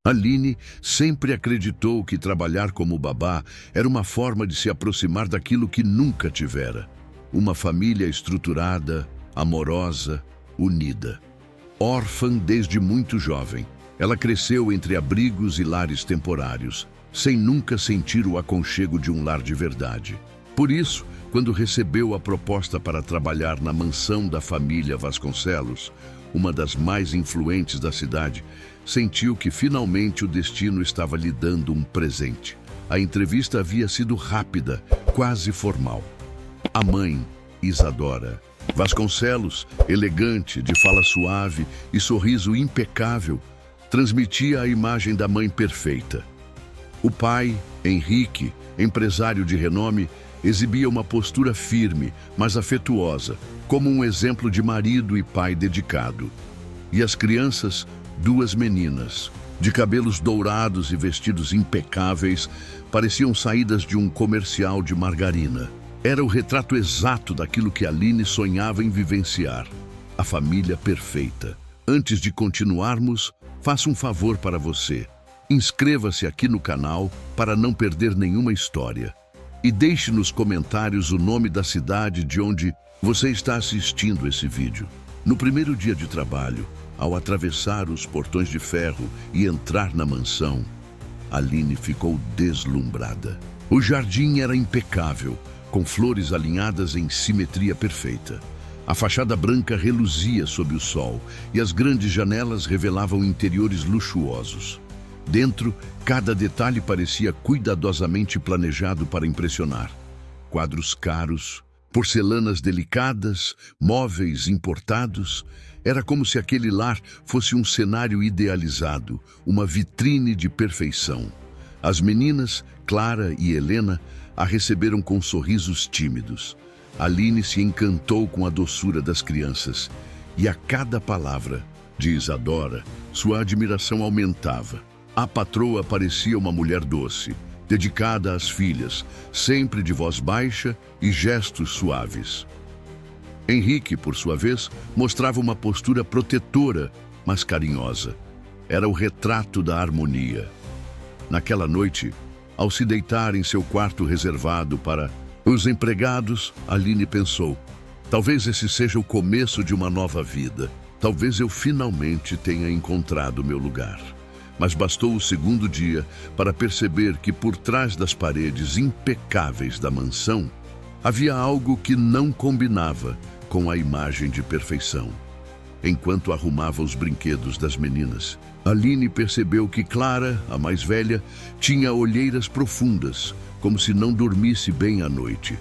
Aline sempre acreditou que trabalhar como babá era uma forma de se aproximar daquilo que nunca tivera. Uma família estruturada, amorosa, unida. Órfã desde muito jovem, ela cresceu entre abrigos e lares temporários, sem nunca sentir o aconchego de um lar de verdade. Por isso, quando recebeu a proposta para trabalhar na mansão da família Vasconcelos, uma das mais influentes da cidade, sentiu que finalmente o destino estava lhe dando um presente. A entrevista havia sido rápida, quase formal. A mãe, Isadora Vasconcelos, elegante, de fala suave e sorriso impecável, transmitia a imagem da mãe perfeita. O pai, Henrique, empresário de renome, exibia uma postura firme, mas afetuosa, como um exemplo de marido e pai dedicado. E as crianças, duas meninas, de cabelos dourados e vestidos impecáveis, pareciam saídas de um comercial de margarina. Era o retrato exato daquilo que Aline sonhava em vivenciar. A família perfeita. Antes de continuarmos, faça um favor para você. Inscreva-se aqui no canal para não perder nenhuma história. E deixe nos comentários o nome da cidade de onde você está assistindo esse vídeo. No primeiro dia de trabalho, ao atravessar os portões de ferro e entrar na mansão, Aline ficou deslumbrada. O jardim era impecável, com flores alinhadas em simetria perfeita. A fachada branca reluzia sob o sol e as grandes janelas revelavam interiores luxuosos. Dentro, cada detalhe parecia cuidadosamente planejado para impressionar. Quadros caros, porcelanas delicadas, móveis importados. Era como se aquele lar fosse um cenário idealizado, uma vitrine de perfeição. As meninas, Clara e Helena, a receberam com sorrisos tímidos. Aline se encantou com a doçura das crianças e a cada palavra de Isadora, sua admiração aumentava. A patroa parecia uma mulher doce, dedicada às filhas, sempre de voz baixa e gestos suaves. Henrique, por sua vez, mostrava uma postura protetora, mas carinhosa. Era o retrato da harmonia. Naquela noite, ao se deitar em seu quarto reservado para os empregados, Aline pensou: talvez esse seja o começo de uma nova vida. Talvez eu finalmente tenha encontrado meu lugar. Mas bastou o segundo dia para perceber que por trás das paredes impecáveis da mansão havia algo que não combinava com a imagem de perfeição. Enquanto arrumava os brinquedos das meninas, Aline percebeu que Clara, a mais velha, tinha olheiras profundas, como se não dormisse bem à noite.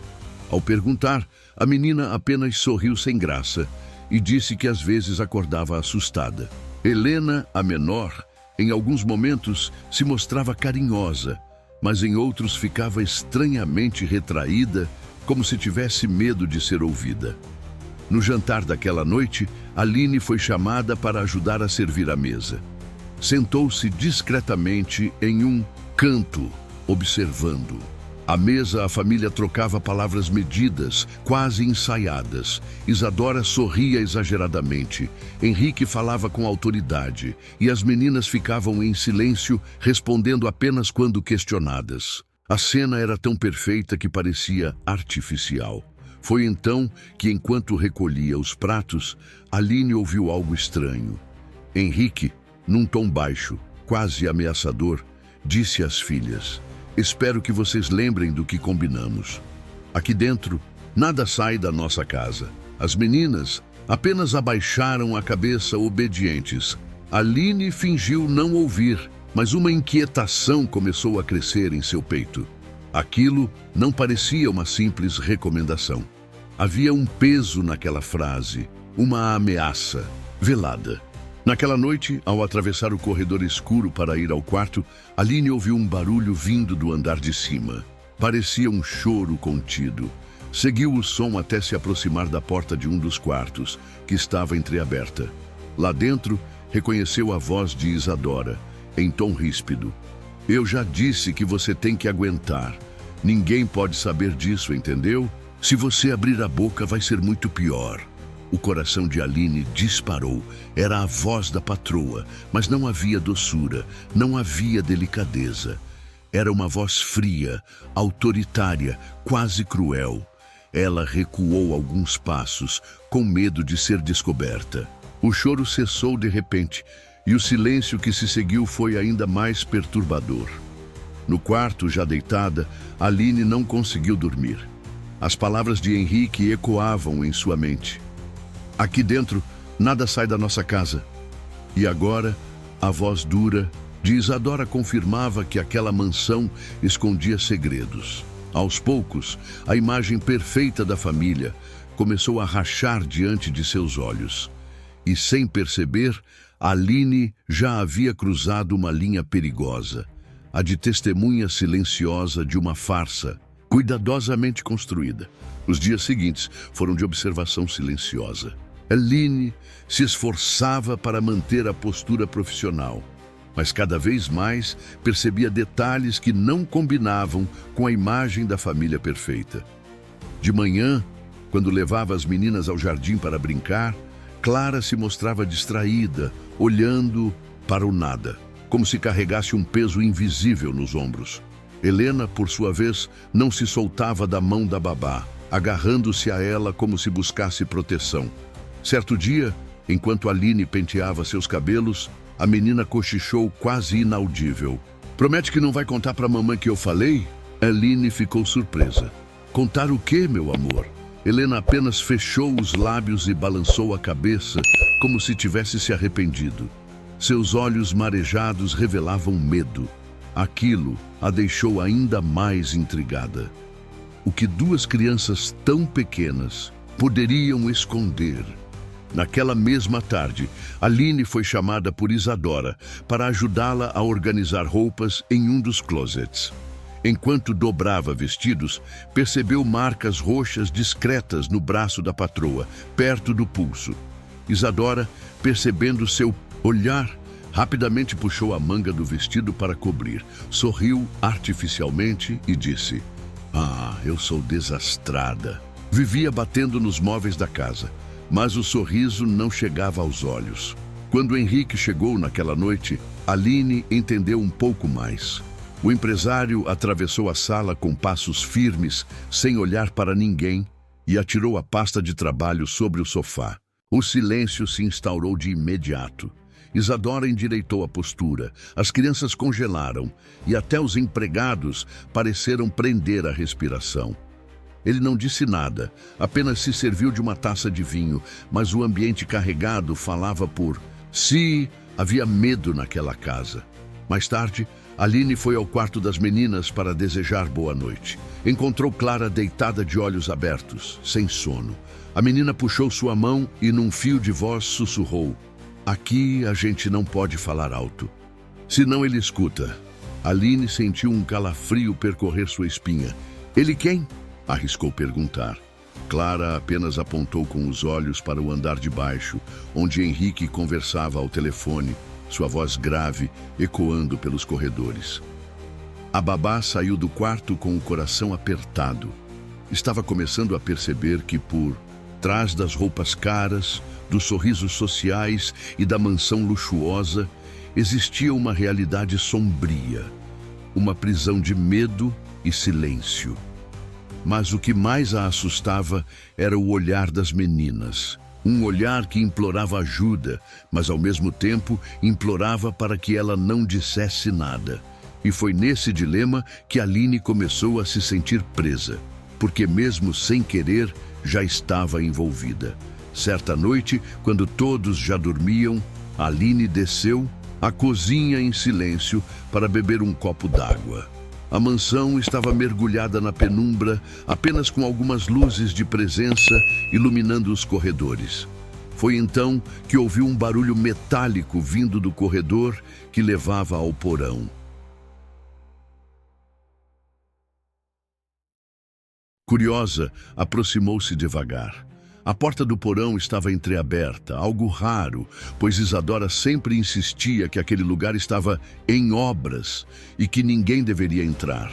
Ao perguntar, a menina apenas sorriu sem graça e disse que às vezes acordava assustada. Helena, a menor, em alguns momentos se mostrava carinhosa, mas em outros ficava estranhamente retraída, como se tivesse medo de ser ouvida. No jantar daquela noite, Aline foi chamada para ajudar a servir a mesa. Sentou-se discretamente em um canto, observando. À mesa, a família trocava palavras medidas, quase ensaiadas. Isadora sorria exageradamente. Henrique falava com autoridade e as meninas ficavam em silêncio, respondendo apenas quando questionadas. A cena era tão perfeita que parecia artificial. Foi então que, enquanto recolhia os pratos, Aline ouviu algo estranho. Henrique, num tom baixo, quase ameaçador, disse às filhas: espero que vocês lembrem do que combinamos. Aqui dentro, nada sai da nossa casa. As meninas apenas abaixaram a cabeça obedientes. Aline fingiu não ouvir, mas uma inquietação começou a crescer em seu peito. Aquilo não parecia uma simples recomendação. Havia um peso naquela frase, uma ameaça velada. Naquela noite, ao atravessar o corredor escuro para ir ao quarto, Aline ouviu um barulho vindo do andar de cima. Parecia um choro contido. Seguiu o som até se aproximar da porta de um dos quartos, que estava entreaberta. Lá dentro, reconheceu a voz de Isadora, em tom ríspido. Eu já disse que você tem que aguentar. Ninguém pode saber disso, entendeu? Se você abrir a boca, vai ser muito pior. O coração de Aline disparou. Era a voz da patroa, mas não havia doçura, não havia delicadeza. Era uma voz fria, autoritária, quase cruel. Ela recuou alguns passos, com medo de ser descoberta. O choro cessou de repente, e o silêncio que se seguiu foi ainda mais perturbador. No quarto, já deitada, Aline não conseguiu dormir. As palavras de Henrique ecoavam em sua mente. Aqui dentro, nada sai da nossa casa. E agora, a voz dura de Isadora confirmava que aquela mansão escondia segredos. Aos poucos, a imagem perfeita da família começou a rachar diante de seus olhos. E sem perceber, Aline já havia cruzado uma linha perigosa, a de testemunha silenciosa de uma farsa, cuidadosamente construída. Os dias seguintes foram de observação silenciosa. Aline se esforçava para manter a postura profissional, mas cada vez mais percebia detalhes que não combinavam com a imagem da família perfeita. De manhã, quando levava as meninas ao jardim para brincar, Clara se mostrava distraída, olhando para o nada, como se carregasse um peso invisível nos ombros. Helena, por sua vez, não se soltava da mão da babá, agarrando-se a ela como se buscasse proteção. Certo dia, enquanto Aline penteava seus cabelos, a menina cochichou quase inaudível. Promete que não vai contar para a mamãe que eu falei? Aline ficou surpresa. Contar o quê, meu amor? Helena apenas fechou os lábios e balançou a cabeça, como se tivesse se arrependido. Seus olhos marejados revelavam medo. Aquilo a deixou ainda mais intrigada. O que duas crianças tão pequenas poderiam esconder? Naquela mesma tarde, Aline foi chamada por Isadora para ajudá-la a organizar roupas em um dos closets. Enquanto dobrava vestidos, percebeu marcas roxas discretas no braço da patroa, perto do pulso. Isadora, percebendo seu olhar, rapidamente puxou a manga do vestido para cobrir, sorriu artificialmente e disse: "Ah, eu sou desastrada." Vivia batendo nos móveis da casa, mas o sorriso não chegava aos olhos. Quando Henrique chegou naquela noite, Aline entendeu um pouco mais. O empresário atravessou a sala com passos firmes, sem olhar para ninguém, e atirou a pasta de trabalho sobre o sofá. O silêncio se instaurou de imediato. Isadora endireitou a postura, as crianças congelaram, e até os empregados pareceram prender a respiração. Ele não disse nada, apenas se serviu de uma taça de vinho, mas o ambiente carregado falava por si. Havia medo naquela casa. Mais tarde, Aline foi ao quarto das meninas para desejar boa noite. Encontrou Clara deitada de olhos abertos, sem sono. A menina puxou sua mão e, num fio de voz, sussurrou: "Aqui a gente não pode falar alto, senão ele escuta." Aline sentiu um calafrio percorrer sua espinha. "Ele quem?" arriscou perguntar. Clara apenas apontou com os olhos para o andar de baixo, onde Henrique conversava ao telefone, sua voz grave ecoando pelos corredores. A babá saiu do quarto com o coração apertado. Estava começando a perceber que por trás das roupas caras, dos sorrisos sociais e da mansão luxuosa, existia uma realidade sombria, uma prisão de medo e silêncio. Mas o que mais a assustava era o olhar das meninas. Um olhar que implorava ajuda, mas ao mesmo tempo implorava para que ela não dissesse nada. E foi nesse dilema que Aline começou a se sentir presa, porque mesmo sem querer, já estava envolvida. Certa noite, quando todos já dormiam, Aline desceu à cozinha em silêncio para beber um copo d'água. A mansão estava mergulhada na penumbra, apenas com algumas luzes de presença iluminando os corredores. Foi então que ouviu um barulho metálico vindo do corredor que levava ao porão. Curiosa, aproximou-se devagar. A porta do porão estava entreaberta, algo raro, pois Isadora sempre insistia que aquele lugar estava em obras e que ninguém deveria entrar.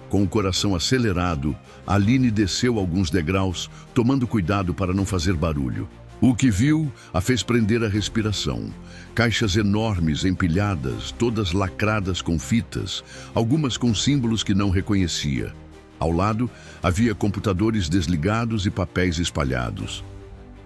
Com o coração acelerado, Aline desceu alguns degraus, tomando cuidado para não fazer barulho. O que viu a fez prender a respiração. Caixas enormes empilhadas, todas lacradas com fitas, algumas com símbolos que não reconhecia. Ao lado, havia computadores desligados e papéis espalhados.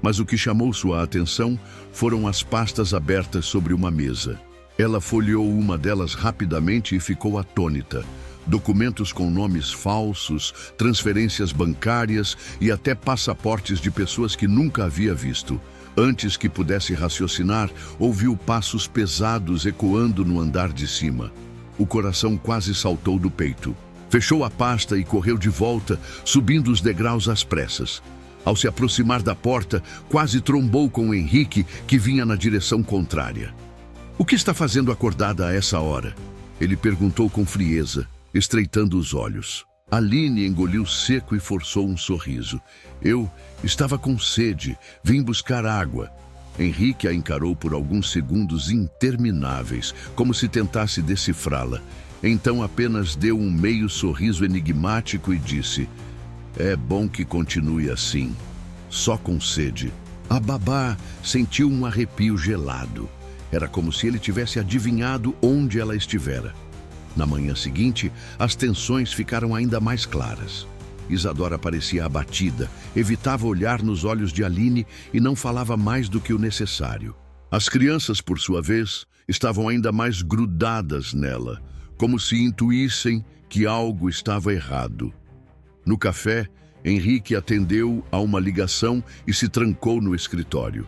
Mas o que chamou sua atenção foram as pastas abertas sobre uma mesa. Ela folheou uma delas rapidamente e ficou atônita. Documentos com nomes falsos, transferências bancárias e até passaportes de pessoas que nunca havia visto. Antes que pudesse raciocinar, ouviu passos pesados ecoando no andar de cima. O coração quase saltou do peito. Fechou a pasta e correu de volta, subindo os degraus às pressas. Ao se aproximar da porta, quase trombou com Henrique, que vinha na direção contrária. "O que está fazendo acordada a essa hora?" Ele perguntou com frieza, estreitando os olhos. Aline engoliu seco e forçou um sorriso. "Eu estava com sede, vim buscar água." Henrique a encarou por alguns segundos intermináveis, como se tentasse decifrá-la. Então apenas deu um meio sorriso enigmático e disse: "É bom que continue assim, só com sede." A babá sentiu um arrepio gelado. Era como se ele tivesse adivinhado onde ela estivera. Na manhã seguinte, as tensões ficaram ainda mais claras. Isadora parecia abatida, evitava olhar nos olhos de Aline e não falava mais do que o necessário. As crianças, por sua vez, estavam ainda mais grudadas nela, como se intuíssem que algo estava errado. No café, Henrique atendeu a uma ligação e se trancou no escritório.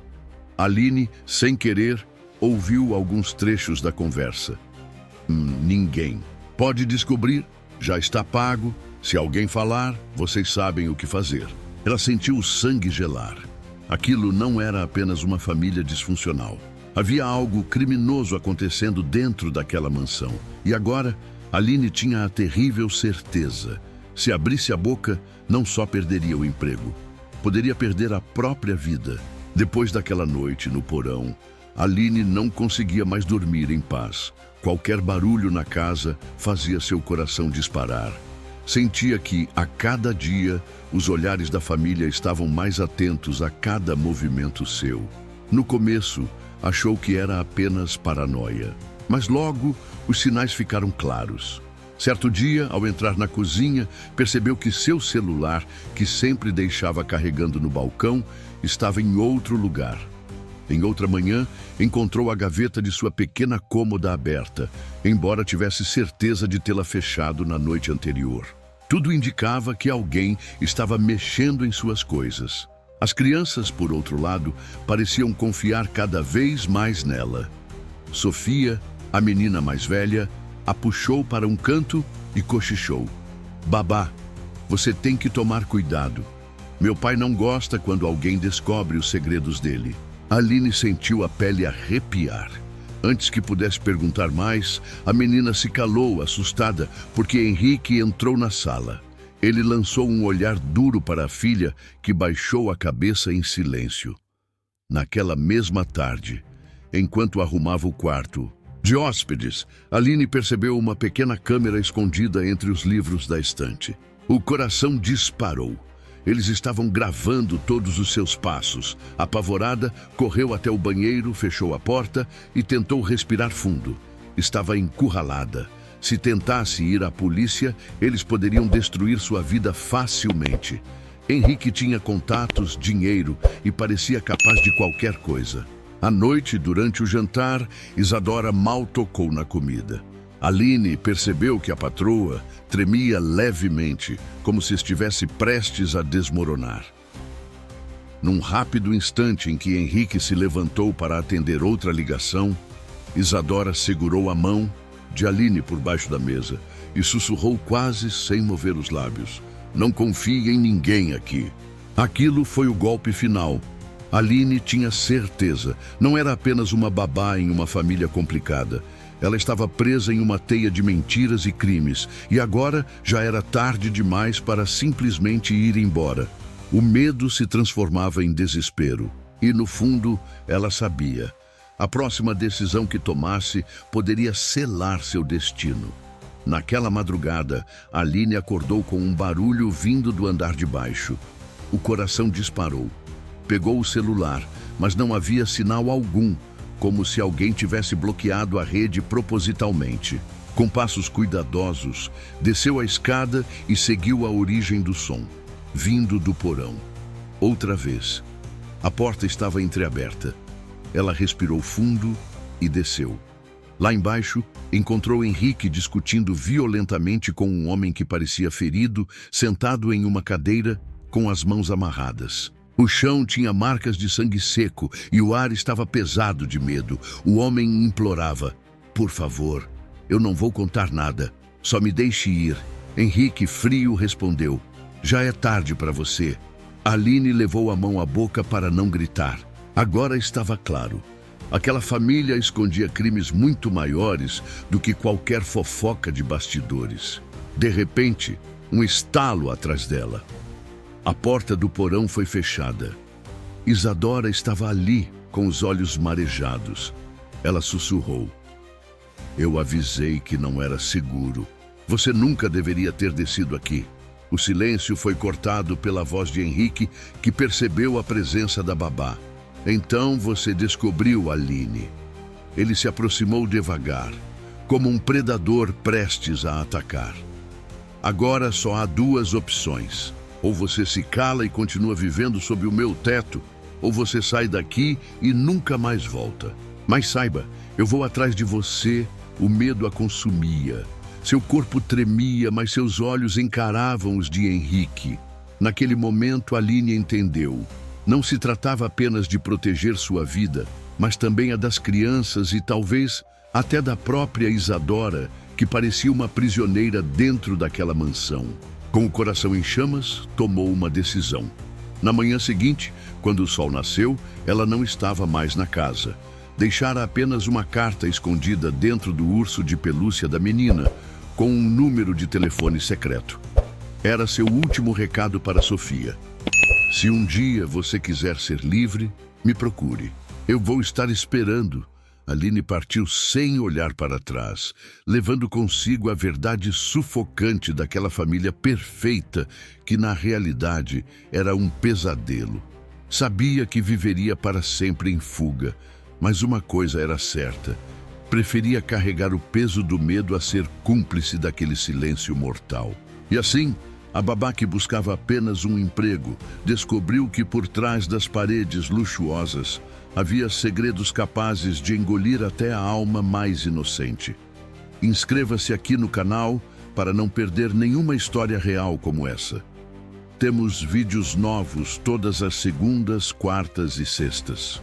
Aline, sem querer, ouviu alguns trechos da conversa. Ninguém. Pode descobrir, já está pago. Se alguém falar, vocês sabem o que fazer." Ela sentiu o sangue gelar. Aquilo não era apenas uma família disfuncional. Havia algo criminoso acontecendo dentro daquela mansão. E agora, Aline tinha a terrível certeza. Se abrisse a boca, não só perderia o emprego, poderia perder a própria vida. Depois daquela noite no porão, Aline não conseguia mais dormir em paz. Qualquer barulho na casa fazia seu coração disparar. Sentia que, a cada dia, os olhares da família estavam mais atentos a cada movimento seu. No começo, achou que era apenas paranoia. Mas logo, os sinais ficaram claros. Certo dia, ao entrar na cozinha, percebeu que seu celular, que sempre deixava carregando no balcão, estava em outro lugar. Em outra manhã, encontrou a gaveta de sua pequena cômoda aberta, embora tivesse certeza de tê-la fechado na noite anterior. Tudo indicava que alguém estava mexendo em suas coisas. As crianças, por outro lado, pareciam confiar cada vez mais nela. Sofia, a menina mais velha, a puxou para um canto e cochichou: "Babá, você tem que tomar cuidado. Meu pai não gosta quando alguém descobre os segredos dele." Aline sentiu a pele arrepiar. Antes que pudesse perguntar mais, a menina se calou, assustada, porque Henrique entrou na sala. Ele lançou um olhar duro para a filha, que baixou a cabeça em silêncio. Naquela mesma tarde, enquanto arrumava o quarto de hóspedes, Aline percebeu uma pequena câmera escondida entre os livros da estante. O coração disparou. Eles estavam gravando todos os seus passos. Apavorada, correu até o banheiro, fechou a porta e tentou respirar fundo. Estava encurralada. Se tentasse ir à polícia, eles poderiam destruir sua vida facilmente. Henrique tinha contatos, dinheiro e parecia capaz de qualquer coisa. À noite, durante o jantar, Isadora mal tocou na comida. Aline percebeu que a patroa tremia levemente, como se estivesse prestes a desmoronar. Num rápido instante em que Henrique se levantou para atender outra ligação, Isadora segurou a mão de Aline por baixo da mesa e sussurrou quase sem mover os lábios: "Não confie em ninguém aqui." Aquilo foi o golpe final. Aline tinha certeza. Não era apenas uma babá em uma família complicada. Ela estava presa em uma teia de mentiras e crimes, e agora já era tarde demais para simplesmente ir embora. O medo se transformava em desespero, e no fundo ela sabia. A próxima decisão que tomasse poderia selar seu destino. Naquela madrugada, Aline acordou com um barulho vindo do andar de baixo. O coração disparou. Pegou o celular, mas não havia sinal algum, como se alguém tivesse bloqueado a rede propositalmente. Com passos cuidadosos, desceu a escada e seguiu a origem do som, vindo do porão. Outra vez. A porta estava entreaberta. Ela respirou fundo e desceu. Lá embaixo, encontrou Henrique discutindo violentamente com um homem que parecia ferido, sentado em uma cadeira, com as mãos amarradas. O chão tinha marcas de sangue seco e o ar estava pesado de medo. O homem implorava: "Por favor, eu não vou contar nada. Só me deixe ir." Henrique, frio, respondeu: "Já é tarde para você." Aline levou a mão à boca para não gritar. Agora estava claro. Aquela família escondia crimes muito maiores do que qualquer fofoca de bastidores. De repente, um estalo atrás dela. A porta do porão foi fechada. Isadora estava ali, com os olhos marejados. Ela sussurrou: "Eu avisei que não era seguro. Você nunca deveria ter descido aqui." O silêncio foi cortado pela voz de Henrique, que percebeu a presença da babá. "Então você descobriu Aline." Ele se aproximou devagar, como um predador prestes a atacar. "Agora só há duas opções. Ou você se cala e continua vivendo sob o meu teto, ou você sai daqui e nunca mais volta. Mas saiba, eu vou atrás de você." O medo a consumia. Seu corpo tremia, mas seus olhos encaravam os de Henrique. Naquele momento, Aline entendeu. Não se tratava apenas de proteger sua vida, mas também a das crianças e talvez até da própria Isadora, que parecia uma prisioneira dentro daquela mansão. Com o coração em chamas, tomou uma decisão. Na manhã seguinte, quando o sol nasceu, ela não estava mais na casa. Deixara apenas uma carta escondida dentro do urso de pelúcia da menina, com um número de telefone secreto. Era seu último recado para Sofia. "Se um dia você quiser ser livre, me procure. Eu vou estar esperando." Aline partiu sem olhar para trás, levando consigo a verdade sufocante daquela família perfeita que, na realidade, era um pesadelo. Sabia que viveria para sempre em fuga, mas uma coisa era certa: preferia carregar o peso do medo a ser cúmplice daquele silêncio mortal. E assim, a babá, que buscava apenas um emprego, descobriu que por trás das paredes luxuosas havia segredos capazes de engolir até a alma mais inocente. Inscreva-se aqui no canal para não perder nenhuma história real como essa. Temos vídeos novos todas as segundas, quartas e sextas.